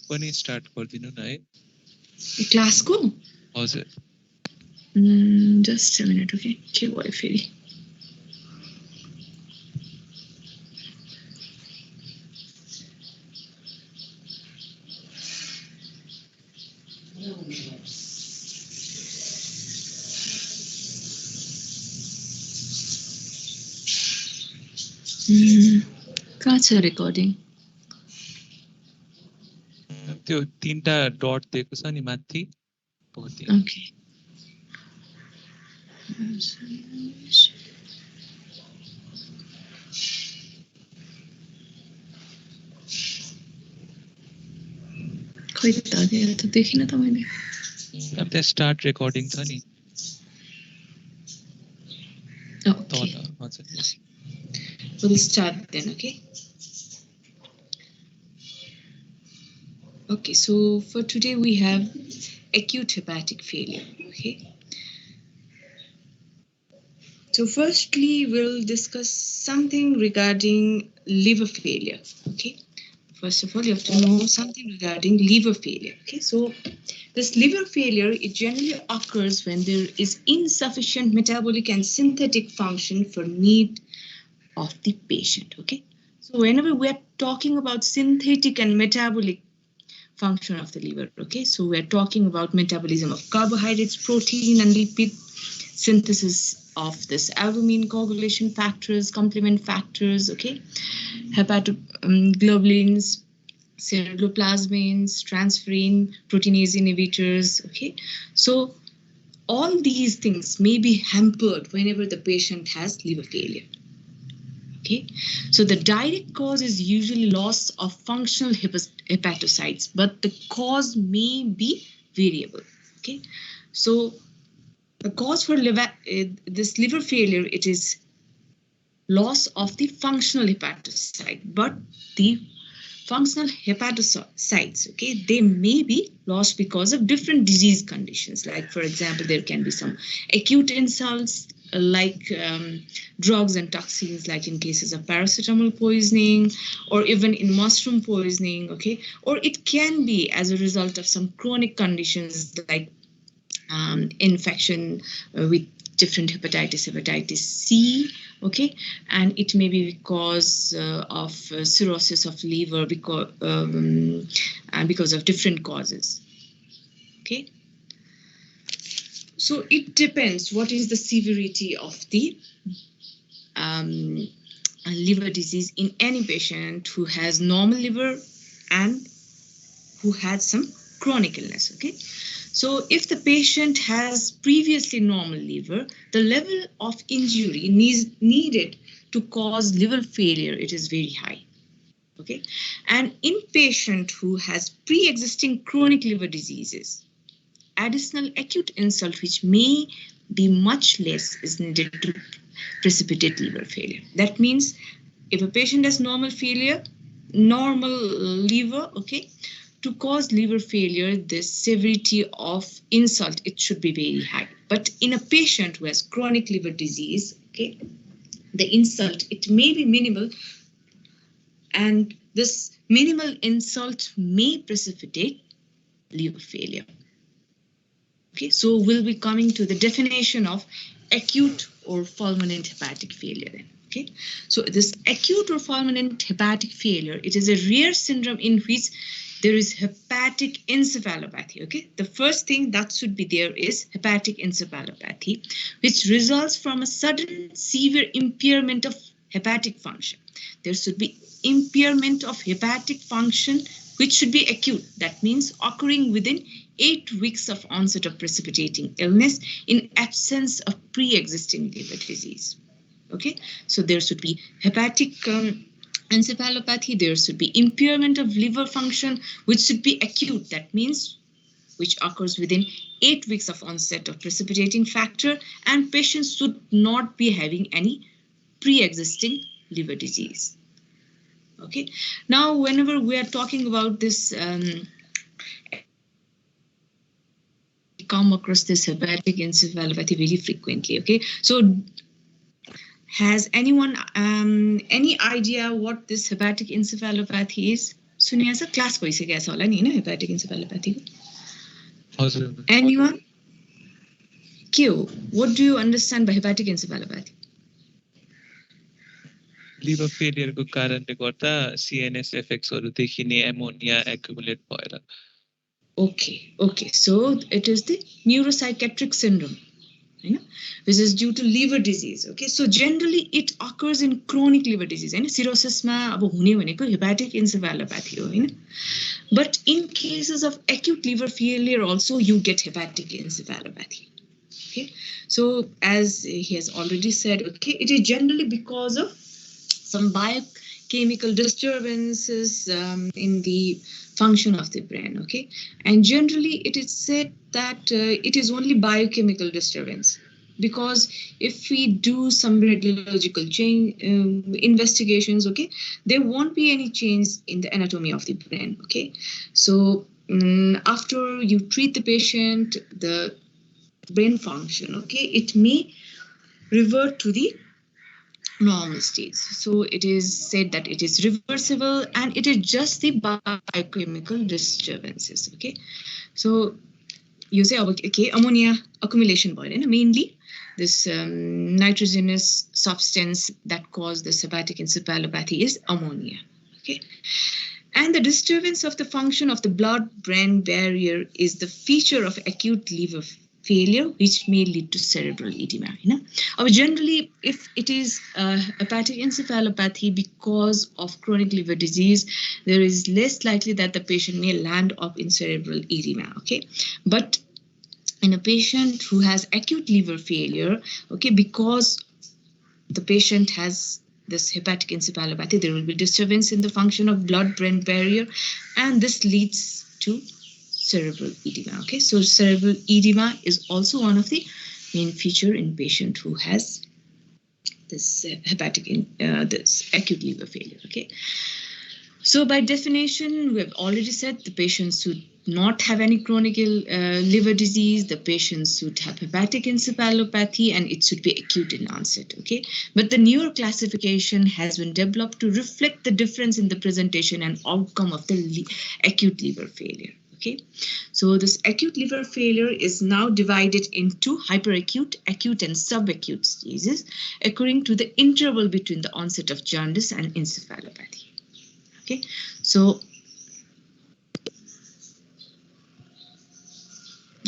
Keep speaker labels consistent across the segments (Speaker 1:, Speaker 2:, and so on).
Speaker 1: पनि स्टार्ट गरिदिनु न है
Speaker 2: क्लासको
Speaker 1: हजुर
Speaker 2: जस्ट अ मिनट ओके के भयो फेरि कहाँ छ रेकर्डिङ
Speaker 1: त्यो तीनटा डट दिएको छ नि माथि
Speaker 2: ओके खै त देखिन त मैले
Speaker 1: अब त्यहाँ स्टार्ट रेकर्डिङ छ नि
Speaker 2: ओके
Speaker 1: तल हजुर
Speaker 2: we'll start then, okay? Okay, so for today we have acute hepatic failure, okay? So firstly, we'll discuss something regarding liver failure, okay? First of all, you have to know something regarding liver failure, okay? So this liver failure, it generally occurs when there is insufficient metabolic and synthetic function for need of the patient, okay? So whenever we're talking about synthetic and metabolic function of the liver, okay? So we're talking about metabolism of carbohydrates, protein, and lipid, synthesis of this albumin, coagulation factors, complement factors, okay? Hepatoglobulins, ceruloplasmins, transferrin, proteinase inhibitors, okay? So all these things may be hampered whenever the patient has liver failure. Okay, so the direct cause is usually loss of functional hepatocytes, but the cause may be variable. Okay, so the cause for this liver failure, it is loss of the functional hepatocyte, but the functional hepatocytes, okay, they may be lost because of different disease conditions. Like, for example, there can be some acute insults like drugs and toxins, like in cases of paracetamol poisoning or even in mushroom poisoning, okay? Or it can be as a result of some chronic conditions like infection with different hepatitis C, okay? And it may be because of cirrhosis of liver because of different causes, okay? So it depends what is the severity of the liver disease in any patient who has normal liver and who had some chronic illness, okay? So if the patient has previously normal liver, the level of injury needed to cause liver failure, it is very high, okay? And in patient who has pre-existing chronic liver diseases, additional acute insult, which may be much less, is needed to precipitate liver failure. That means if a patient has normal liver, okay, to cause liver failure, the severity of insult, it should be very high. But in a patient who has chronic liver disease, okay, the insult, it may be minimal, and this minimal insult may precipitate liver failure. Okay, so we'll be coming to the definition of acute or fulminant hepatic failure then. Okay, so this acute or fulminant hepatic failure, it is a rare syndrome in which there is hepatic encephalopathy. Okay, the first thing that should be there is hepatic encephalopathy, which results from a sudden severe impairment of hepatic function. There should be impairment of hepatic function, which should be acute. That means occurring within 8 weeks of onset of precipitating illness in absence of pre-existing liver disease. Okay, so there should be hepatic encephalopathy, there should be impairment of liver function, which should be acute. That means which occurs within 8 weeks of onset of precipitating factor, and patients should not be having any pre-existing liver disease. Okay, now whenever we are talking about this come across this hepatic encephalopathy very frequently. Okay, so has anyone any idea what this hepatic encephalopathy is? सुनिया छ class भइसकेको छ होला नि हैन hepatic एन्सेफेलोप्याथीको
Speaker 1: हजुर
Speaker 2: anyone के हो what do you understand by hepatic encephalopathy
Speaker 1: liver फेलियरको कारणले गर्दा सीएनएस एफेक्ट्सहरु देखिने एमोनिया एक्युमुलेट भएर
Speaker 2: Okay, so it is the neuropsychiatric syndrome, you know, which is due to liver disease. Okay, so generally it occurs in chronic liver disease. You know, cirrhosis ma abo hune bhaneko hepatic encephalopathy ho, you know. But in cases of acute liver failure, also you get hepatic encephalopathy. Okay, so as he has already said, okay, it is generally because of some biochemical disturbances in the function of the brain, okay, and generally it is said that it is only biochemical disturbance, because if we do some radiological change investigations, okay, there won't be any change in the anatomy of the brain, okay. So after you treat the patient, the brain function, okay, it may revert to the normal states. So it is said that it is reversible and it is just the biochemical disturbances, okay. So you say okay, ammonia accumulation bhayo, mainly this nitrogenous substance that cause this hepatic encephalopathy is ammonia, okay. And the disturbance of the function of the blood-brain barrier is the feature of acute liver failure, which may lead to cerebral edema. You know, generally, if it is hepatic encephalopathy because of chronic liver disease, there is less likely that the patient may land up in cerebral edema. Okay, but in a patient who has acute liver failure, okay, because the patient has this hepatic encephalopathy, there will be disturbance in the function of blood-brain barrier, and this leads to cerebral edema. Okay, so cerebral edema is also one of the main feature in patient who has this this acute liver failure. Okay, so by definition, we have already said the patients should not have any chronic liver disease. The patients should have hepatic encephalopathy, and it should be acute in onset. Okay, but the newer classification has been developed to reflect the difference in the presentation and outcome of the acute liver failure. Okay, so this acute liver failure is now divided into hyperacute, acute, and subacute stages according to the interval between the onset of jaundice and encephalopathy. Okay, so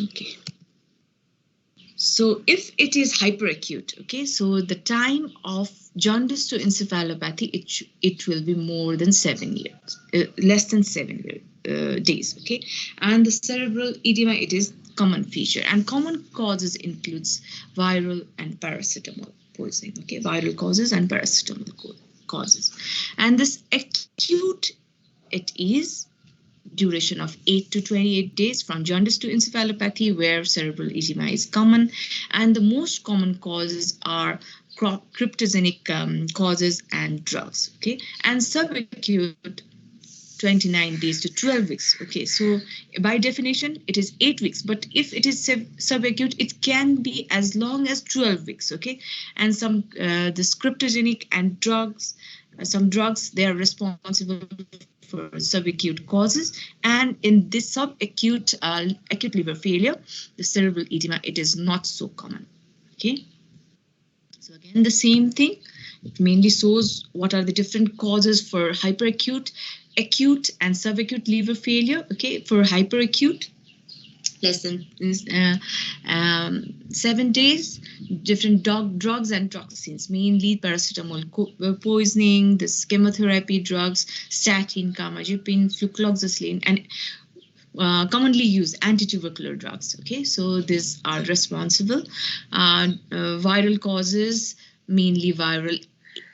Speaker 2: okay. So if it is hyperacute, okay, so the time of jaundice to encephalopathy, it will be more than 7 years, less than 7 years. Days, okay, and the cerebral edema, it is common feature, and common causes includes viral and paracetamol poisoning. Okay, viral causes and paracetamol causes, and this acute, it is duration of 8 to 28 days from jaundice to encephalopathy, where cerebral edema is common, and the most common causes are cryptogenic causes and drugs. Okay, and subacute 29 days to 12 weeks. Okay, so by definition, it is 8 weeks, but if it is subacute, it can be as long as 12 weeks. Okay, and some this cryptogenic and drugs, some drugs, they are responsible for subacute causes, and in this subacute acute liver failure, the cerebral edema, it is not so common. Okay, so again the same thing, it mainly shows what are the different causes for hyperacute, acute, and subacute liver failure. Okay, for hyperacute, less than 7 days, different drugs and toxins, mainly paracetamol poisoning, this chemotherapy drugs, statin, camazepine, flucloxacillin, and commonly used anti-tubercular drugs. Okay, so these are responsible. Viral causes, mainly viral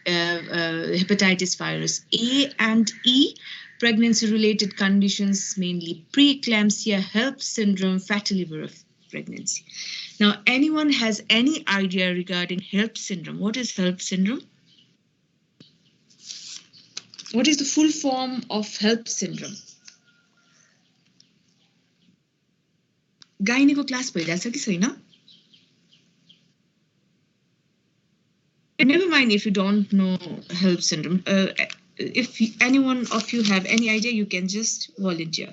Speaker 2: hepatitis virus A and E, pregnancy-related conditions, mainly preeclampsia, HELLP syndrome, fatty liver of pregnancy. Now, anyone has any idea regarding HELLP syndrome? What is HELLP syndrome? What is the full form of HELLP syndrome? गाइनीको class भइरहेछ कि छैन? Never mind if you don't know HELLP syndrome. if anyone of you have any idea, you can just volunteer.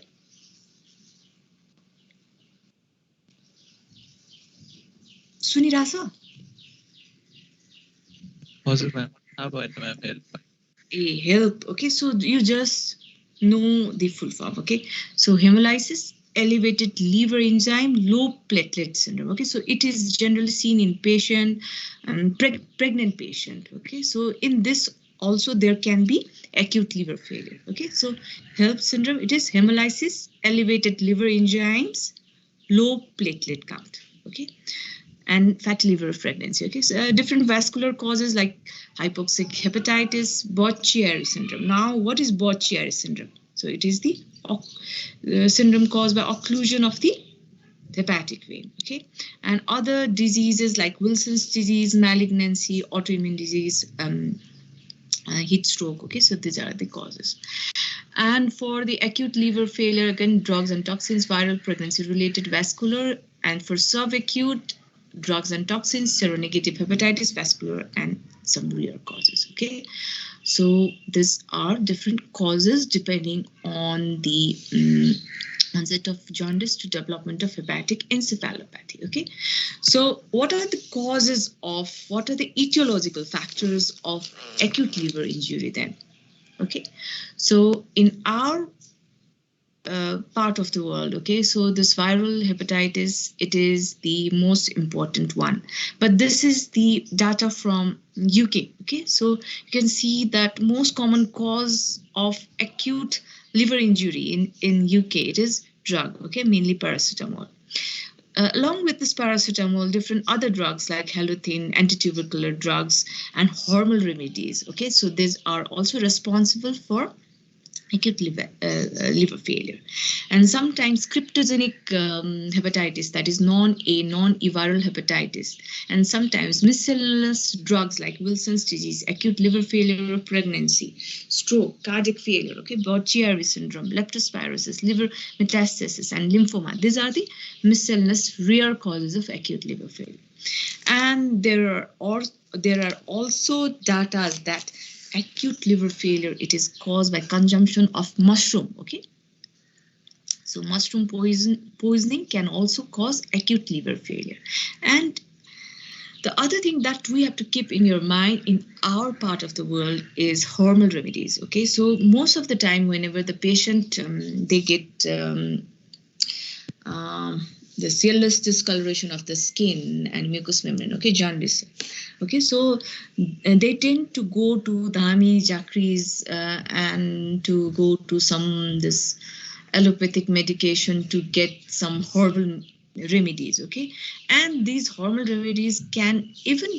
Speaker 2: Sunirasa?
Speaker 1: हजुर ma'am थाहा भएन ma'am help
Speaker 2: Help. Okay, so you just know the full form. Okay, so hemolysis, elevated liver enzyme, low platelet syndrome. Okay, so it is generally seen in pregnant patient. Okay, so in this also there can be acute liver failure. Okay, so HELP syndrome, it is hemolysis, elevated liver enzymes, low platelet count. Okay, and fatty liver pregnancy. Okay, so different vascular causes like hypoxic hepatitis, Budd-Chiari syndrome. Now, what is Budd-Chiari syndrome? So it is the syndrome caused by occlusion of the hepatic vein. Okay, and other diseases like Wilson's disease, malignancy, autoimmune disease, heat stroke. Okay, so these are the causes. And for the acute liver failure, again, drugs and toxins, viral pregnancy-related vascular, and for subacute, drugs and toxins, seronegative hepatitis, vascular, and some rare causes. Okay, so these are different causes depending on the onset of jaundice to development of hepatic encephalopathy. Okay, so what are the causes of, what are the etiological factors of acute liver injury then? Okay, so in our part of the world, okay, so this viral hepatitis, it is the most important one, but this is the data from UK. Okay, so you can see that most common cause of acute liver injury in UK, it is drug, okay, mainly paracetamol. Along with this paracetamol, different other drugs like halothane, antitubercular drugs, and hormonal remedies. Okay, so these are also responsible for acute liver failure. And sometimes cryptogenic hepatitis, that is non-viral hepatitis, and sometimes miscellaneous drugs like Wilson's disease, acute liver failure of pregnancy, stroke, cardiac failure, okay, Budd-Chiari syndrome, leptospirosis, liver metastasis, and lymphoma. These are the miscellaneous rare causes of acute liver failure. And there are also data that acute liver failure, it is caused by consumption of mushroom. Okay, so mushroom poisoning can also cause acute liver failure. And the other thing that we have to keep in your mind in our part of the world is hormonal remedies. Okay, so most of the time whenever the patient they get the cellulose discoloration of the skin and mucous membrane, okay, jaundice. Okay, so they tend to go to Dhami, Jakris, and to go to this allopathic medication to get some herbal remedies. Okay, and these hormonal remedies can even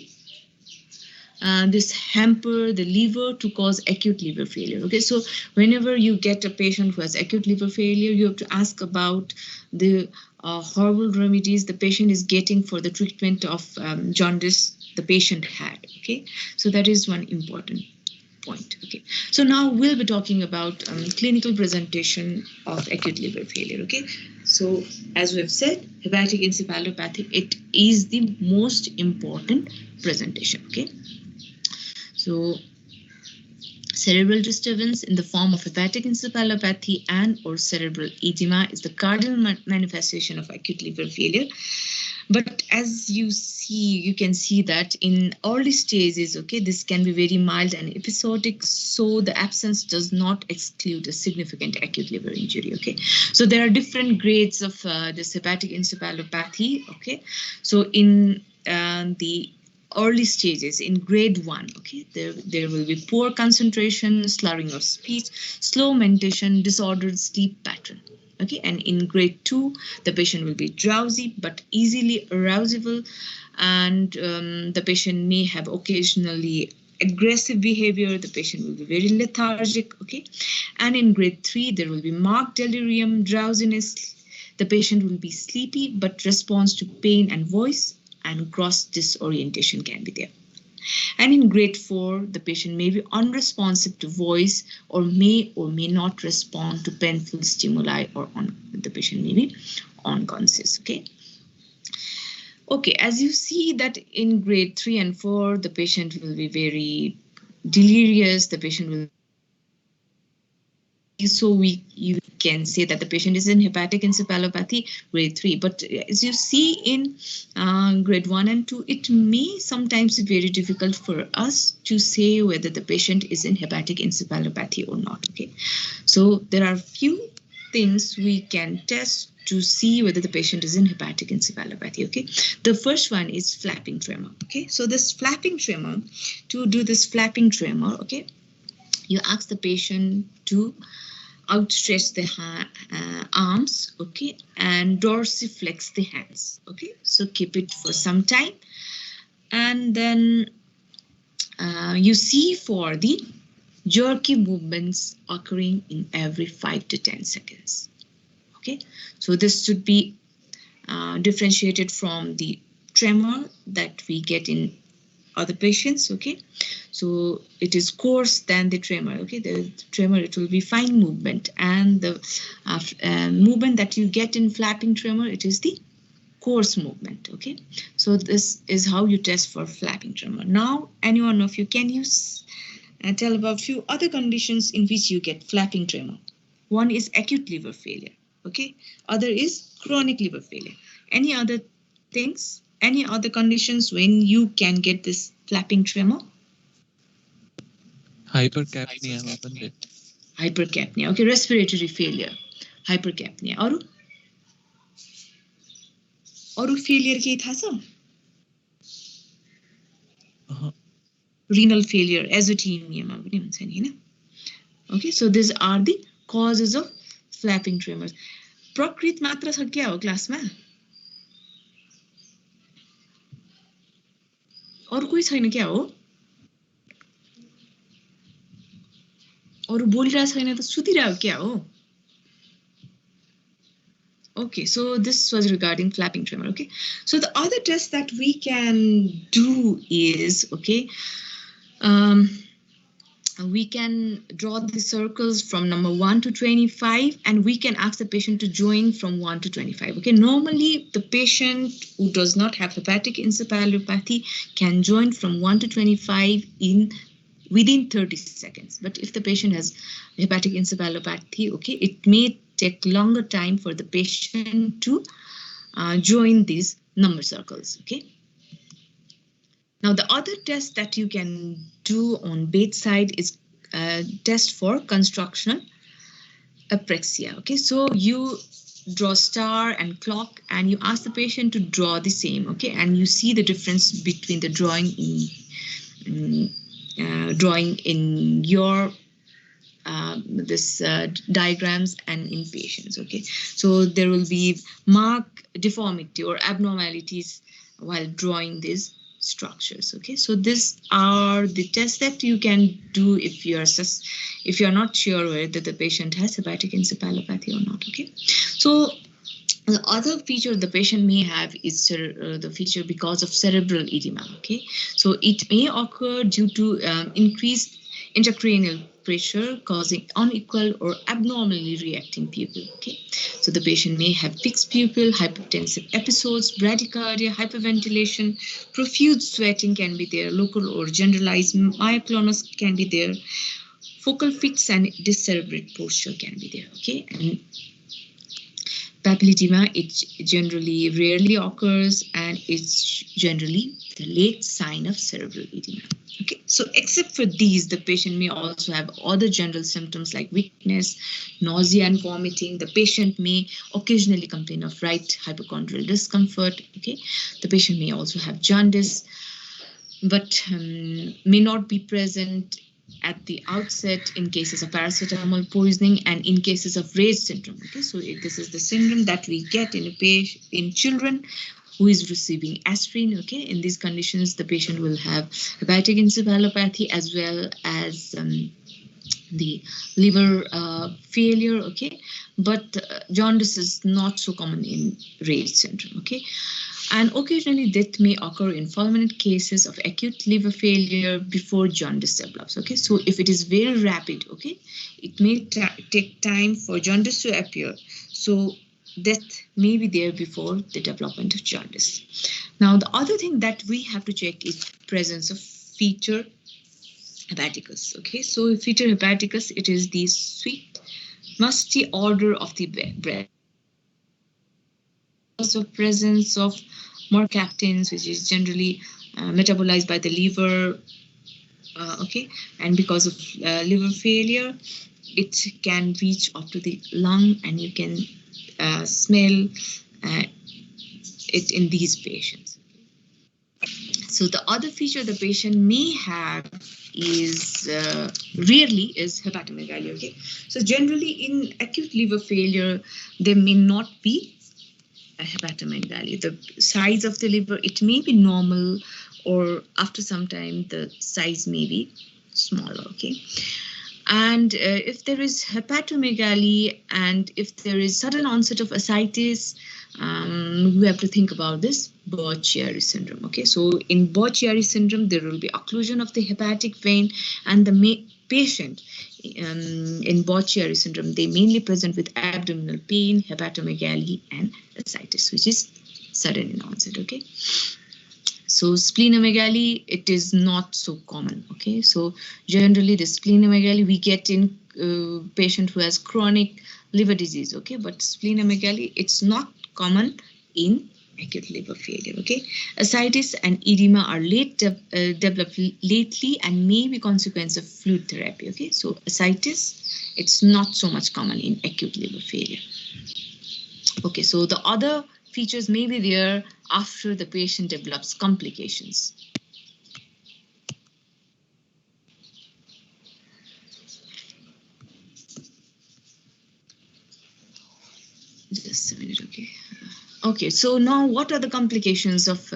Speaker 2: this hamper the liver to cause acute liver failure. Okay, so whenever you get a patient who has acute liver failure, you have to ask about the herbal remedies the patient is getting for the treatment of jaundice the patient had. Okay, so that is one important point. Okay, so now we'll be talking about clinical presentation of acute liver failure. Okay, so as we have said, hepatic encephalopathy, it is the most important presentation. Okay, so cerebral disturbance in the form of hepatic encephalopathy and or cerebral edema is the cardinal manifestation of acute liver failure. But as you see, you can see that in early stages, okay, this can be very mild and episodic. So the absence does not exclude a significant acute liver injury. Okay, so there are different grades of this hepatic encephalopathy. Okay, so in the early stages, in grade 1, okay, there will be poor concentration, slurring of speech, slow mentation, disordered sleep pattern. Okay, and in grade 2, the patient will be drowsy but easily arousable, and the patient may have occasionally aggressive behavior. The patient will be very lethargic. Okay, and in grade 3, there will be marked delirium, drowsiness. The patient will be sleepy but responds to pain and voice, and gross disorientation can be there. And in grade 4, the patient may be unresponsive to voice or may not respond to painful stimuli, or the patient may be unconscious. Okay. Okay, as you see that in grade 3 and 4, the patient will be very delirious. The patient will so you can say that the patient is in hepatic encephalopathy grade 3. But as you see in grade 1 and 2, it may sometimes be very difficult for us to say whether the patient is in hepatic encephalopathy or not. Okay, so there are few things we can test to see whether the patient is in hepatic encephalopathy. Okay, the first one is flapping tremor. Okay, so this flapping tremor, to do this flapping tremor, okay, you ask the patient to outstretch the arms, okay, and dorsiflex the hands. Okay, so keep it for some time, and then you see for the jerky movements occurring in every 5 to 10 seconds. Okay, so this should be differentiated from the tremor that we get in other patients. Okay, so it is coarse than the tremor. Okay, the tremor, it will be fine movement, and the movement that you get in flapping tremor, it is the coarse movement. Okay, so this is how you test for flapping tremor. Now, any one of you, can you tell about few other conditions in which you get flapping tremor? One is acute liver failure. Okay, other is chronic liver failure. Any other things, any other conditions when you can get this flapping tremor?
Speaker 1: Hypercapnia ma pandit.
Speaker 2: Hypercapnia. Okay, respiratory failure. Hypercapnia. अरु failure केही थाहा छ? Renal failure, azotemia ma पनि हुन्छ नि हैन? Okay, so these are the causes of flapping tremors. प्रकृत मात्र छ क्या हो क्लासमा? अरु कोही छैन क्या हो? अरु बोलिरा छैन त सुतिरा क्या हो? Okay, so this was regarding flapping tremor. Okay, so the other test that we can do is, okay, we can draw the circles from number 1 to 25, and we can ask the patient to join from 1 to 25. Okay, normally the patient who does not have hepatic encephalopathy can join from 1 to 25 within 30 seconds. But if the patient has hepatic encephalopathy, okay, it may take longer time for the patient to join these number circles. Okay. Now, the other test that you can do on bedside is test for constructional apraxia. Okay, so you draw star and clock, and you ask the patient to draw the same. Okay, and you see the difference between the drawing in your diagrams and in patients. Okay, so there will be marked deformity or abnormalities while drawing these structures. Okay, so these are the tests that you can do if you're not sure whether the patient has hepatic encephalopathy or not. Okay, so the other feature the patient may have is the feature because of cerebral edema. Okay, so it may occur due to increased intracranial pressure causing unequal or abnormally reacting pupil. Okay, so the patient may have fixed pupil, hypertensive episodes, bradycardia, hyperventilation, profuse sweating can be there, local or generalized myoclonus can be there, focal fits and decerebrate posture can be there. Okay, and papilledema, it generally rarely occurs, and it's generally the late sign of cerebral edema. Okay, so except for these, the patient may also have other general symptoms like weakness, nausea and vomiting. The patient may occasionally complain of right hypochondrial discomfort. Okay, the patient may also have jaundice, but may not be present at the outset in cases of paracetamol poisoning and in cases of Ray's syndrome. Okay, so this is the syndrome that we get in children who is receiving aspirin. Okay, in these conditions, the patient will have hepatic encephalopathy as well as the liver failure. Okay, but jaundice is not so common in Ray's syndrome. Okay, and occasionally death may occur in fulminant cases of acute liver failure before jaundice develops. Okay, so if it is very rapid, okay, it may take time for jaundice to appear. So death may be there before the development of jaundice. Now, the other thing that we have to check is presence of fetor hepaticus. Okay, so fetor hepaticus, it is the sweet musty odor of the breath. Because of presence of mercaptins, which is generally metabolized by the liver, okay, and because of liver failure, it can reach up to the lung, and you can smell it in these patients. So the other feature the patient may have is rarely is hepatomegaly. Okay, so generally in acute liver failure, there may not be a hepatomegaly. The size of the liver, it may be normal, or after some time the size may be smaller. Okay, and if there is hepatomegaly and if there is sudden onset of ascites, we have to think about this Budd-Chiari syndrome. Okay, so in Budd-Chiari syndrome, there will be occlusion of the hepatic vein, and the patient in Budd-Chiari syndrome, they mainly present with abdominal pain, hepatomegaly, and ascites, which is sudden in onset. Okay. So splenomegaly, it is not so common. Okay, so generally the splenomegaly we get in patient who has chronic liver disease. Okay, but splenomegaly, it's not common in acute liver failure. Okay, ascites and edema are developed lately and may be consequence of fluid therapy. Okay, so ascites, it's not so much common in acute liver failure. Okay, so the other features may be there after the patient develops complications. Just a minute, okay. Okay, so now what are the complications of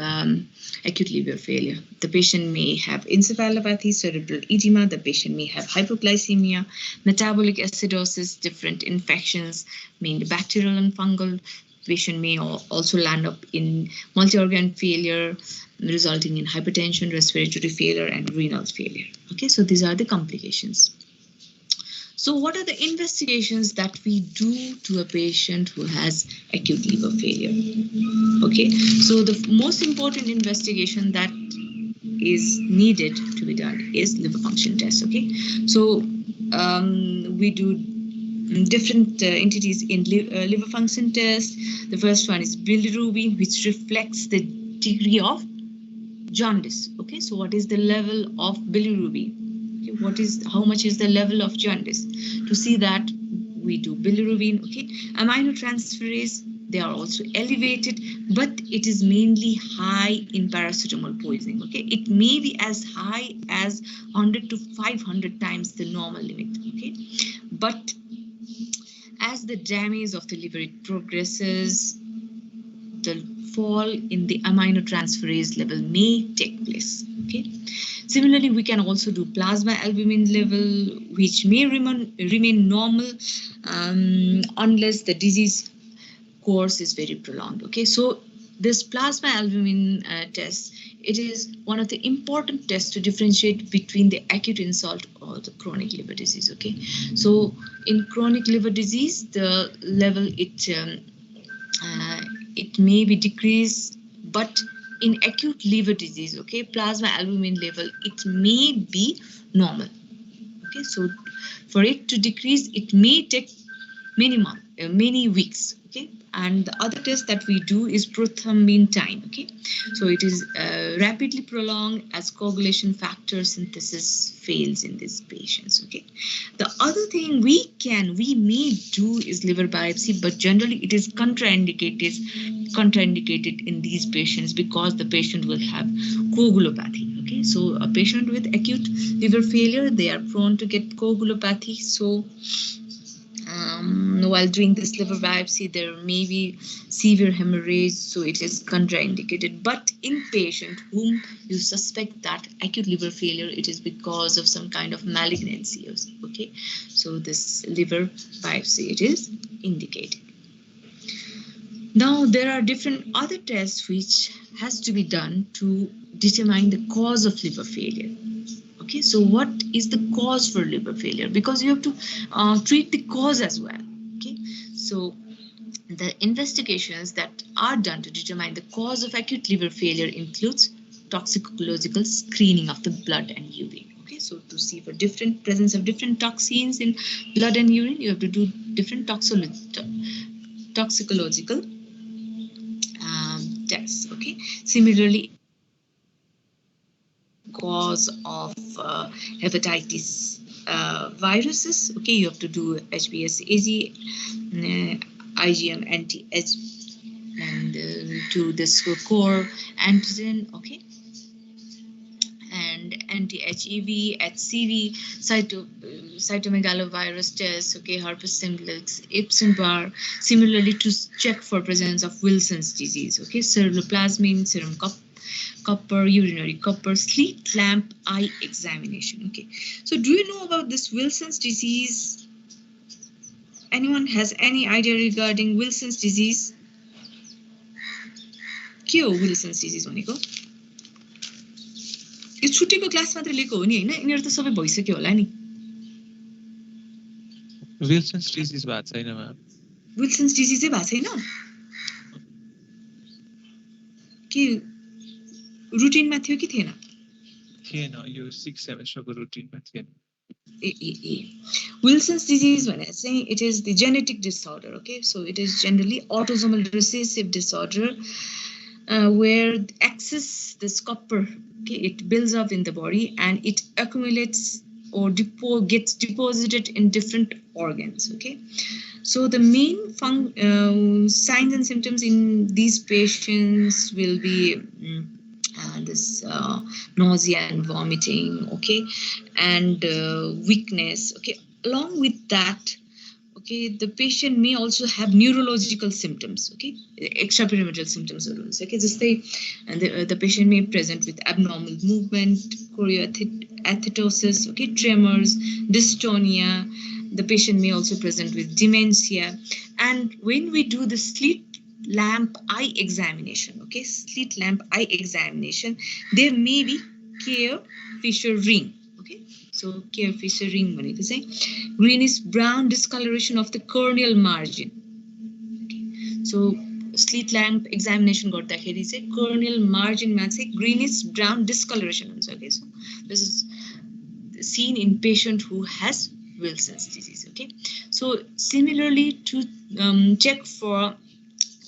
Speaker 2: acute liver failure? The patient may have encephalopathy, cerebral edema, the patient may have hypoglycemia, metabolic acidosis, different infections, mainly bacterial and fungal. Patient may also land up in multi-organ failure, resulting in hypertension, respiratory failure, and renal failure. Okay, so these are the complications. So what are the investigations that we do to a patient who has acute liver failure? Okay, so the most important investigation that is needed to be done is liver function test. Okay, so we do different entities in liver function test. The first one is bilirubin, which reflects the degree of jaundice. Okay, so what is the level of bilirubin? Okay, how much is the level of jaundice? To see that, we do bilirubin. Okay, aminotransferase, they are also elevated, but it is mainly high in paracetamol poisoning. Okay, it may be as high as 100 to 500 times the normal limit. Okay, but as the damage of the liver it progresses, the fall in the aminotransferase level may take place. Okay. Similarly, we can also do plasma albumin level, which may remain normal unless the disease course is very prolonged. Okay, so this plasma albumin test, it is one of the important tests to differentiate between the acute insult or the chronic liver disease. Okay, so in chronic liver disease, the level it may be decreased, but in acute liver disease, okay, plasma albumin level, it may be normal. Okay, so for it to decrease, it may take many weeks. Okay, and the other test that we do is prothrombin time. Okay, so it is rapidly prolonged as coagulation factor synthesis fails in these patients. Okay, the other thing we may do is liver biopsy, but generally it is contraindicated in these patients because the patient will have coagulopathy. Okay, so a patient with acute liver failure, they are prone to get coagulopathy. So while doing this liver biopsy, there may be severe hemorrhage, so it is contraindicated. But in patient whom you suspect that acute liver failure, it is because of some kind of malignancy. Okay, so this liver biopsy, it is indicated. Now there are different other tests which has to be done to determine the cause of liver failure. Okay, so what is the cause for liver failure? Because you have to treat the cause as well. Okay, so the investigations that are done to determine the cause of acute liver failure includes toxicological screening of the blood and urine. Okay, so to see for presence of different toxins in blood and urine, you have to do different toxicological tests. Okay. Similarly, cause of hepatitis viruses. Okay, you have to do HBsAg, IgM anti-H, and to this core antigen. Okay, and anti-HEV, HCV, cytomegalovirus test, okay, herpes simplex, Epstein-Barr. Similarly, to check for presence of Wilson's disease, okay, ceruloplasmin, serum copper, urinary copper, slit lamp eye examination. Okay, so do you know about this Wilson's disease? Anyone has any idea regarding Wilson's disease? के हो Wilson's disease भनेको? यो छुट्टेको class मात्र लिएको हो नि हैन? यिनीहरु त सबै भइसक्यो होला नि.
Speaker 1: Wilson's disease भएको छैन म्याम.
Speaker 2: Wilson's disease चाहिँ भएको छैन? के रुटिनमा थियो कि थिएन?
Speaker 1: थिएन, यो 6 सेमेस्टरको रुटिनमा थिएन.
Speaker 2: Wilson's disease भनेको चाहिँ it is the genetic disorder, okay? So it is generally autosomal recessive disorder where excess this copper, okay, it builds up in the body and it accumulates or gets deposited in different organs, okay? So the main signs and symptoms in these patients will be this nausea and vomiting, okay, and weakness, okay. Along with that, okay, the patient may also have neurological symptoms, okay, extrapyramidal symptoms, okay. Just the patient may present with abnormal movement, choreoathetosis, okay, tremors, dystonia. The patient may also present with dementia. And when we do the slit lamp eye examination, okay, slit lamp eye examination, there may be Kerr-Fisher ring, okay. So Kerr-Fisher ring भनेको चाहिँ greenish brown discoloration of the corneal margin. Okay. So slit lamp examination गर्दाखेरि चाहिँ corneal margin मा चाहिँ greenish brown discoloration हुन्छ. Okay, so this is seen in patient who has Wilson's disease. Okay, so similarly to check for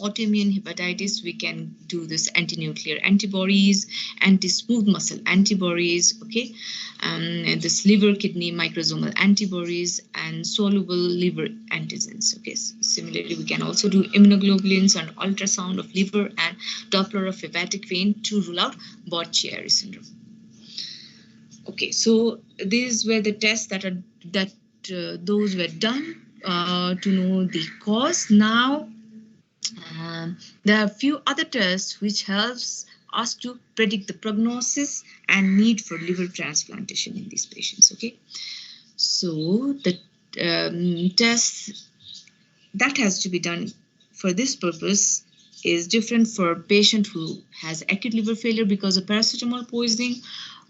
Speaker 2: autoimmune hepatitis, we can do this anti-nuclear antibodies, anti-smooth muscle antibodies, okay, and this liver kidney microsomal antibodies and soluble liver antigens. Okay, so similarly we can also do immunoglobulins and ultrasound of liver and Doppler of hepatic vein to rule out Budd-Chiari syndrome. Okay, so these were the tests that those were done to know the cause. Now there are a few other tests which helps us to predict the prognosis and need for liver transplantation in these patients. Okay, so the test that has to be done for this purpose is different for a patient who has acute liver failure because of paracetamol poisoning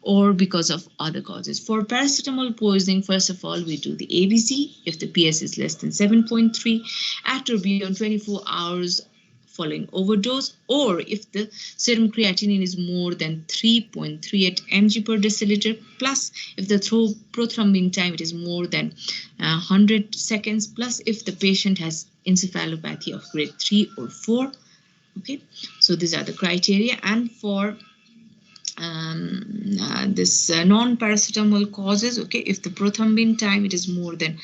Speaker 2: or because of other causes. For paracetamol poisoning, first of all, we do the ABC if the PS is less than 7.3 at or beyond 24 hours following overdose, or if the serum creatinine is more than 3.38 mg per deciliter, plus if the prothrombin time it is more than 100 seconds, plus if the patient has encephalopathy of grade 3 or 4. Okay, so these are the criteria. And for this non-paracetamol causes, okay, if the prothrombin time it is more than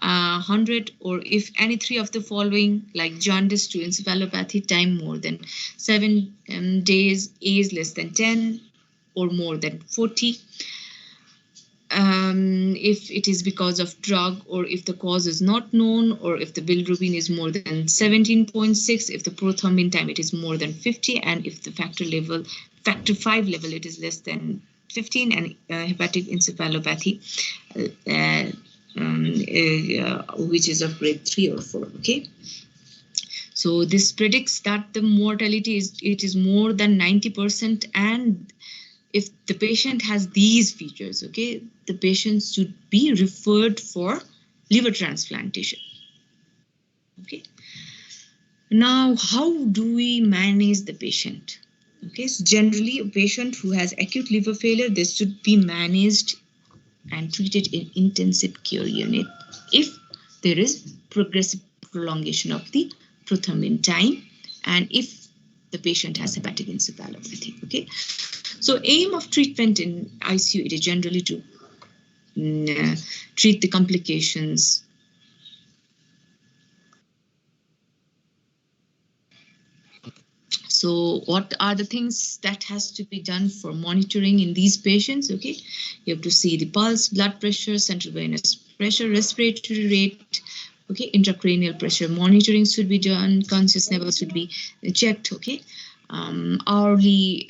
Speaker 2: 100, or if any three of the following, like jaundice to encephalopathy time more than 7 days, age less than 10 or more than 40, if it is because of drug, or if the cause is not known, or if the bilirubin is more than 17.6, if the prothrombin time it is more than 50, and if the factor 5 level it is less than 15, and hepatic encephalopathy which is of grade 3 or 4. Okay, so this predicts that the mortality is more than 90%, and if the patient has these features, okay, the patient should be referred for liver transplantation. Okay, now how do we manage the patient? Okay, so generally a patient who has acute liver failure, this should be managed and treated in intensive care unit if there is progressive prolongation of the prothrombin time, and if the patient has hepatic encephalopathy. Okay, so aim of treatment in ICU, it is generally to treat the complications. So what are the things that has to be done for monitoring in these patients? Okay, you have to see the pulse, blood pressure, central venous pressure, respiratory rate. Okay, intracranial pressure monitoring should be done. Conscious levels should be checked. Okay, hourly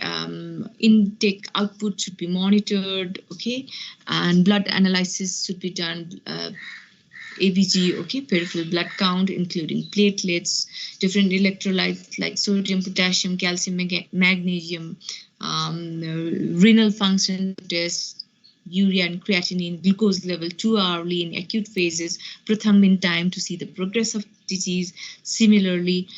Speaker 2: intake output should be monitored. Okay, and blood analysis should be done. ABG, okay, peripheral blood count, including platelets, different electrolytes like sodium, potassium, calcium, magnesium, renal function tests, urea and creatinine, glucose level 2 hourly in acute phases, prothrombin time to see the progress of disease. Similarly,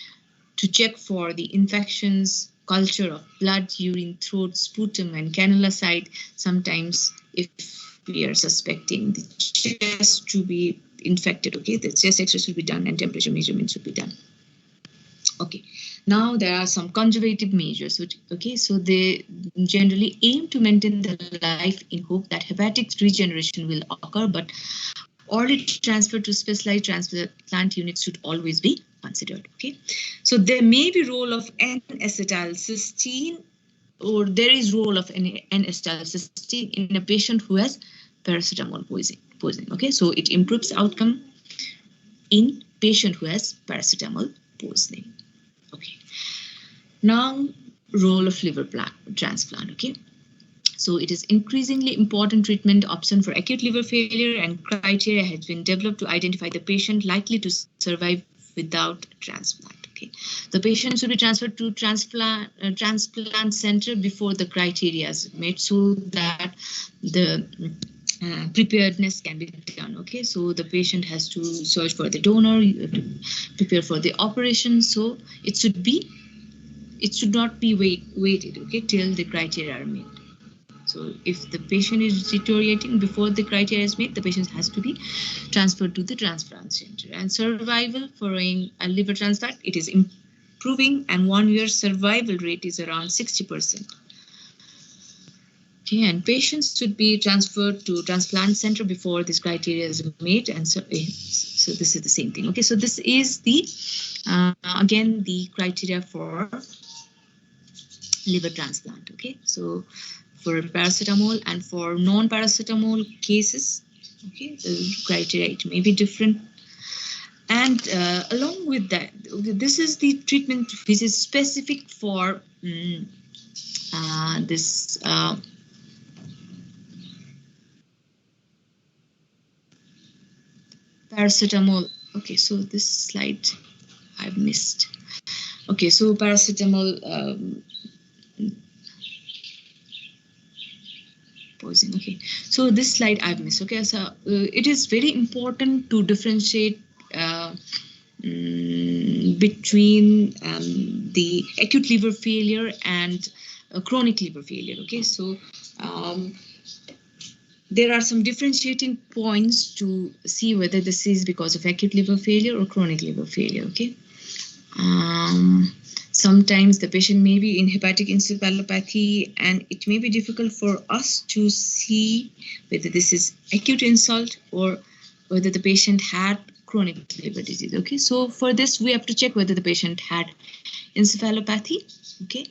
Speaker 2: to check for the infections, culture of blood, urine, throat, sputum, and cannula site. Sometimes, if we are suspecting the chest to be infected, okay, the chest X-ray should be done and temperature measurements should be done. Okay, now there are some conservative measures, which, okay, so they generally aim to maintain the life in hope that hepatic regeneration will occur, but early transfer to specialized transplant units should always be considered. Okay, so there may be role of N-acetylcysteine, or there is role of N-acetylcysteine in a patient who has paracetamol poisoning. Okay, so it improves outcome in patient who has paracetamol poisoning. Okay, now role of liver transplant. Okay, so it is increasingly important treatment option for acute liver failure, and criteria has been developed to identify the patient likely to survive without transplant. Okay, the patient should be transferred to transplant center before the criteria is met, so that the preparedness can be done. Okay, so the patient has to search for the donor, to prepare for the operation. So it should not be waited, okay, till the criteria are met. So if the patient is deteriorating before the criteria is met, the patient has to be transferred to the transplant center. And survival following a liver transplant, it is improving, and 1 year survival rate is around 60%. Okay, and patients should be transferred to transplant center before this criteria is made, and so this is the same thing. Okay, so this is the again the criteria for liver transplant. Okay, so for paracetamol and for non-paracetamol cases, okay, the criteria it may be different. And along with that, this is the treatment which is specific for this paracetamol. Okay, so this slide I've missed. Okay, so paracetamol poison. Okay, so this slide I've missed. Okay, so it is very important to differentiate between the acute liver failure and chronic liver failure. Okay, so there are some differentiating points to see whether this is because of acute liver failure or chronic liver failure. Okay, sometimes the patient may be in hepatic encephalopathy, and it may be difficult for us to see whether this is acute insult or whether the patient had chronic liver disease. Okay, so for this we have to check whether the patient had encephalopathy. Okay,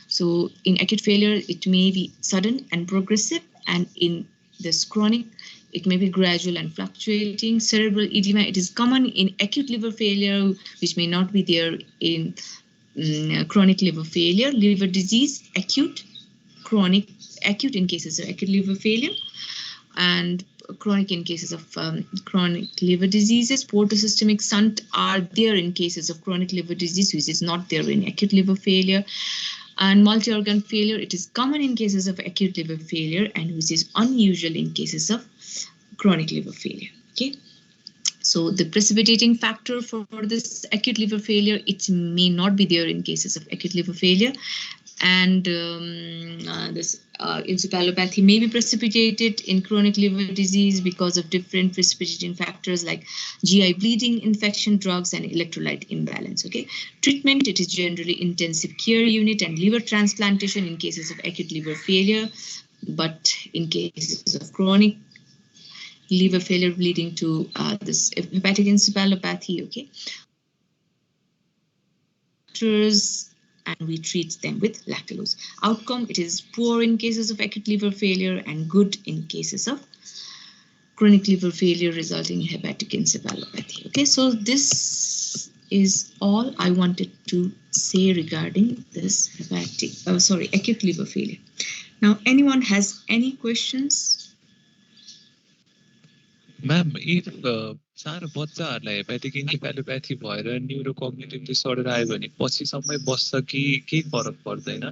Speaker 2: so in acute failure it may be sudden and progressive, and in this chronic it may be gradual and fluctuating. Cerebral edema, it is common in acute liver failure, which may not be there in chronic liver failure. Liver disease, acute, chronic, acute in cases of acute liver failure, and chronic in cases of chronic liver diseases. Portosystemic shunt are there in cases of chronic liver disease, which is not there in acute liver failure. And multi-organ failure, it is common in cases of acute liver failure, and which is unusual in cases of chronic liver failure. Okay, so the precipitating factor for this acute liver failure, it may not be there in cases of acute liver failure, And this encephalopathy may be precipitated in chronic liver disease because of different precipitating factors like GI bleeding, infection, drugs, and electrolyte imbalance. Okay, treatment, it is generally intensive care unit and liver transplantation in cases of acute liver failure, but in cases of chronic liver failure leading to this hepatic encephalopathy, okay, and we treat them with lactulose. Outcome, it is poor in cases of acute liver failure and good in cases of chronic liver failure resulting in hepatic encephalopathy. Okay, so this is all I wanted to say regarding this acute liver failure. Now, anyone has any questions?
Speaker 1: Ma'am, if सानो बच्चाहरूलाई hepatic इन्सेफेलोप्याथी भएर न्युरोकग्निटिभ disorder आयो भने पछिसम्मै बस्छ कि केही फरक पर्दैन?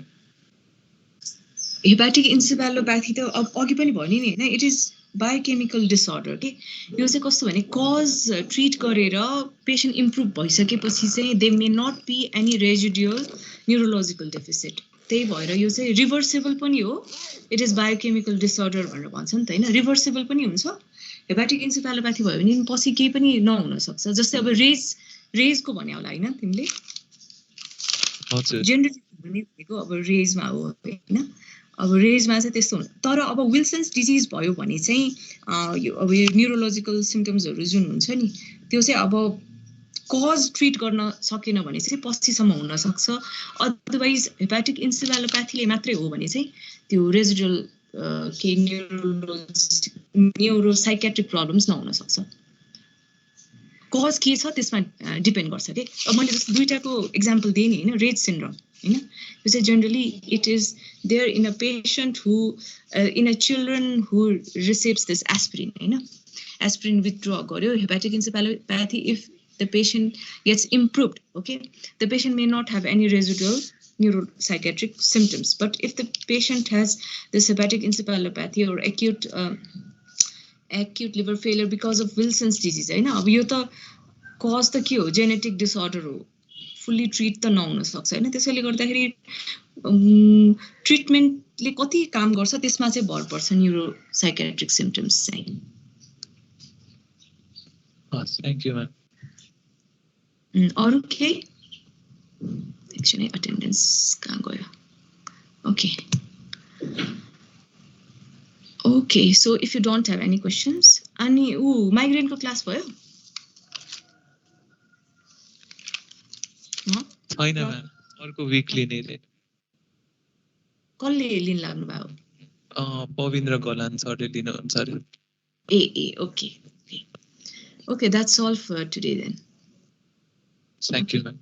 Speaker 2: हेपाटिक इन्सेफेलोप्याथी त अब अघि पनि भने नि हैन, इट इज बायोकेमिकल डिसअर्डर के यो चाहिँ कस्तो भने कज ट्रिट गरेर पेशेन्ट इम्प्रुभ भइसकेपछि चाहिँ they may not be any residual neurological deficit, त्यही भएर यो चाहिँ रिभर्सेबल पनि हो। इट इज बायोकेमिकल डिसअर्डर भनेर भन्छ नि त हैन, रिभर्सेबल पनि हुन्छ। हेपाटिक इन्सेफेलोप्याथी भयो भने पछि केही पनि नहुन सक्छ, जस्तै अब रेजको भन्या होला हैन तिमीले?
Speaker 1: हजुर,
Speaker 2: जेनरली भनेको अब रेजमा हो हैन, अब रेजमा चाहिँ त्यस्तो हुन्छ। तर अब विल्सन्स डिजिज भयो भने चाहिँ यो अब यो न्युरोलोजिकल सिम्पटम्सहरू जुन हुन्छ नि त्यो चाहिँ अब कज ट्रिट गर्न सकेन भने चाहिँ पछिसम्म हुन सक्छ। अदरवाइज हेपाटिक इन्सेफेलोप्याथीले मात्रै हो भने चाहिँ त्यो रेजिडुअल के न्युरोसाइकेट्रिक प्रब्लम्स नहुन सक्छ। कज के छ त्यसमा डिपेन्ड गर्छ के। अब मैले जस्तो दुईटाको एक्जाम्पल दिएँ नि हैन, रेज सिन्ड्रोम हैन, यो चाहिँ generally it is there in a patient who in a children who receives this aspirin हैन, एस्पिरिन विथड्र गर्यो hepatic encephalopathy if the patient gets improved, okay, the patient may not have any residual neuropsychiatric symptoms, but if the patient has this hepatic encephalopathy or acute liver failure because of Wilson's disease हैन, अब यो त कज त के हो, genetic disorder हो, fully treat त नहुन सक्छ हैन। त्यसैले गर्दाखेरि ट्रिटमेन्टले कति काम गर्छ त्यसमा चाहिँ भर पर्छ न्युरोसाइकेट्रिक सिम्पटम्स चाहिँ।
Speaker 1: Thank you ma'am.
Speaker 2: अरु के एकछिन है, अटेन्डेन्स कहाँ गयो? Okay okay, so if you don't have any questions, अनि माइग्रेनको क्लास भयो?
Speaker 1: छैन मैम, अर्को विक लिने रे।
Speaker 2: कसले लिन लाग्नु भयो?
Speaker 1: पविन्द्र गलान सरले लिनुहुन्छ अरे।
Speaker 2: ए okay okay, that's all for today then.
Speaker 1: Thank you ma'am.